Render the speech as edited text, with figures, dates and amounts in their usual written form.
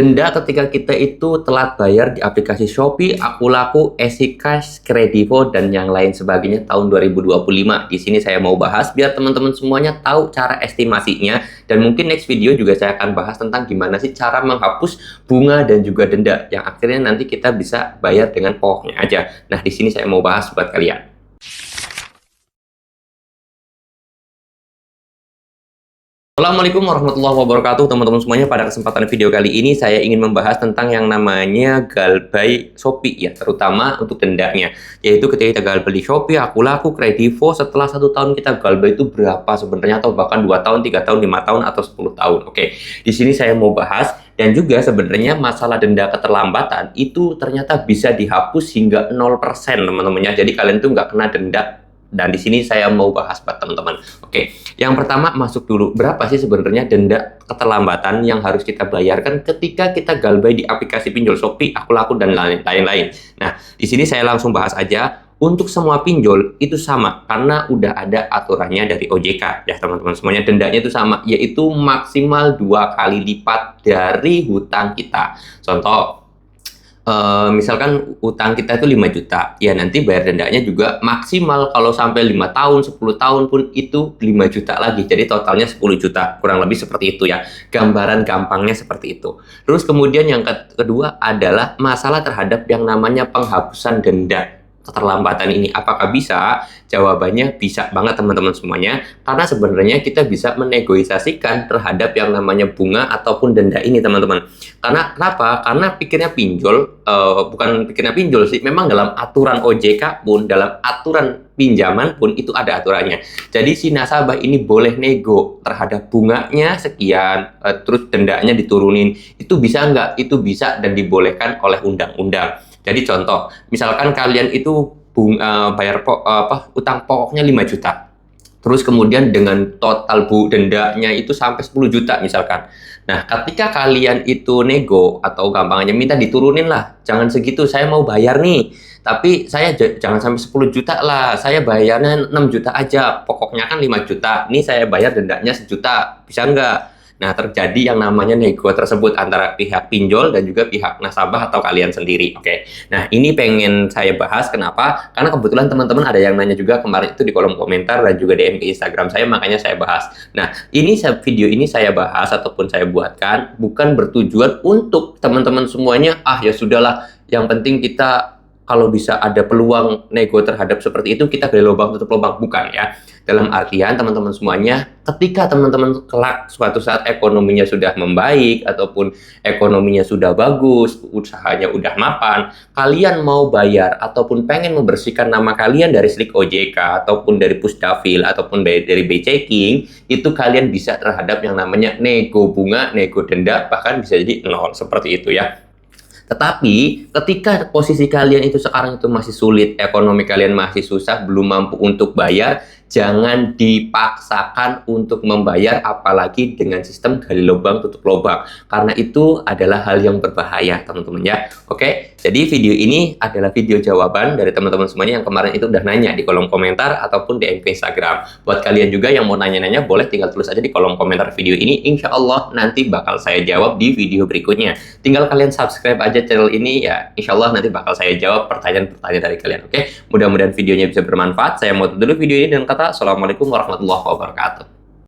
Denda ketika kita itu telat bayar di aplikasi Shopee, Akulaku, EasyCash, Kredivo, dan yang lain sebagainya tahun 2025. Di sini saya mau bahas biar teman-teman semuanya tahu cara estimasinya, dan mungkin next video juga saya akan bahas tentang gimana sih cara menghapus bunga dan juga denda yang akhirnya nanti kita bisa bayar dengan pokoknya aja. Nah, di sini saya mau bahas buat kalian. Assalamualaikum warahmatullahi wabarakatuh teman-teman semuanya. Pada kesempatan video kali ini saya ingin membahas tentang yang namanya galbay Shopee ya, terutama untuk dendanya. Yaitu ketika kita galbay di Shopee, Akulaku, Kredivo, setelah 1 tahun kita galbay itu berapa sebenarnya, atau bahkan 2 tahun, 3 tahun, 5 tahun, atau 10 tahun. Oke, di sini saya mau bahas, dan juga sebenarnya masalah denda keterlambatan itu ternyata bisa dihapus hingga 0% teman-teman ya. Jadi kalian tuh nggak kena denda. Dan di sini saya mau bahas buat teman-teman. Oke, yang pertama masuk dulu. Berapa sih sebenarnya denda keterlambatan yang harus kita bayarkan ketika kita galbay di aplikasi pinjol Shopee, Akulaku, dan lain-lain. Nah, di sini saya langsung bahas aja. Untuk semua pinjol itu sama, karena udah ada aturannya dari OJK ya teman-teman semuanya. Dendanya itu sama, yaitu maksimal 2 kali lipat dari hutang kita. Contoh, misalkan utang kita itu 5 juta, ya nanti bayar dendanya juga maksimal kalau sampai 5 tahun, 10 tahun pun itu 5 juta lagi. Jadi totalnya 10 juta, kurang lebih seperti itu ya. Gambaran gampangnya seperti itu. Terus kemudian yang kedua adalah masalah terhadap yang namanya penghapusan denda keterlambatan ini. Apakah bisa? Jawabannya bisa banget teman-teman semuanya, karena sebenarnya kita bisa menegosiasikan terhadap yang namanya bunga ataupun denda ini teman-teman. Karena kenapa? Karena pikirnya pinjol, bukan pikirnya pinjol sih, memang dalam aturan OJK pun, dalam aturan pinjaman pun itu ada aturannya. Jadi si nasabah ini boleh nego terhadap bunganya sekian, terus dendanya diturunin. Itu bisa nggak? Itu bisa dan dibolehkan oleh undang-undang. Jadi contoh, misalkan kalian itu bayar utang pokoknya 5 juta. Terus kemudian dengan total dendanya itu sampai 10 juta misalkan. Nah, ketika kalian itu nego atau gampangnya minta diturunin lah, jangan segitu, saya mau bayar nih. Tapi saya jangan sampai 10 juta lah, saya bayarnya 6 juta aja. Pokoknya kan 5 juta, ini saya bayar dendanya 1 juta, bisa nggak? Nah, terjadi yang namanya nego tersebut antara pihak pinjol dan juga pihak nasabah atau kalian sendiri. Oke. Nah, ini pengen saya bahas kenapa? Karena kebetulan teman-teman ada yang nanya juga kemarin itu di kolom komentar dan juga DM ke Instagram saya, makanya saya bahas. Nah, video ini saya bahas ataupun saya buatkan bukan bertujuan untuk teman-teman semuanya, ya sudahlah, yang penting kita kalau bisa ada peluang nego terhadap seperti itu, kita gali lubang tutup lubang. Bukan ya. Dalam artian teman-teman semuanya, ketika teman-teman kelak suatu saat ekonominya sudah membaik ataupun ekonominya sudah bagus, usahanya udah mapan, kalian mau bayar ataupun pengen membersihkan nama kalian dari slik OJK ataupun dari Pusdafil ataupun dari BCking, itu kalian bisa terhadap yang namanya nego bunga, nego denda, bahkan bisa jadi 0 seperti itu ya. Tetapi ketika posisi kalian itu sekarang itu masih sulit, ekonomi kalian masih susah, belum mampu untuk bayar, jangan dipaksakan untuk membayar, apalagi dengan sistem gali lubang tutup lubang, karena itu adalah hal yang berbahaya teman-teman ya. Oke, jadi video ini adalah video jawaban dari teman-teman semuanya yang kemarin itu udah nanya di kolom komentar ataupun DM ke Instagram. Buat kalian juga yang mau nanya-nanya, boleh tinggal tulis aja di kolom komentar video ini, insya Allah nanti bakal saya jawab di video berikutnya. Tinggal kalian subscribe aja channel ini ya, insya Allah nanti bakal saya jawab pertanyaan-pertanyaan dari kalian. Oke, mudah-mudahan videonya bisa bermanfaat. Saya mau tutup dulu video ini dengan kata Assalamualaikum warahmatullahi wabarakatuh.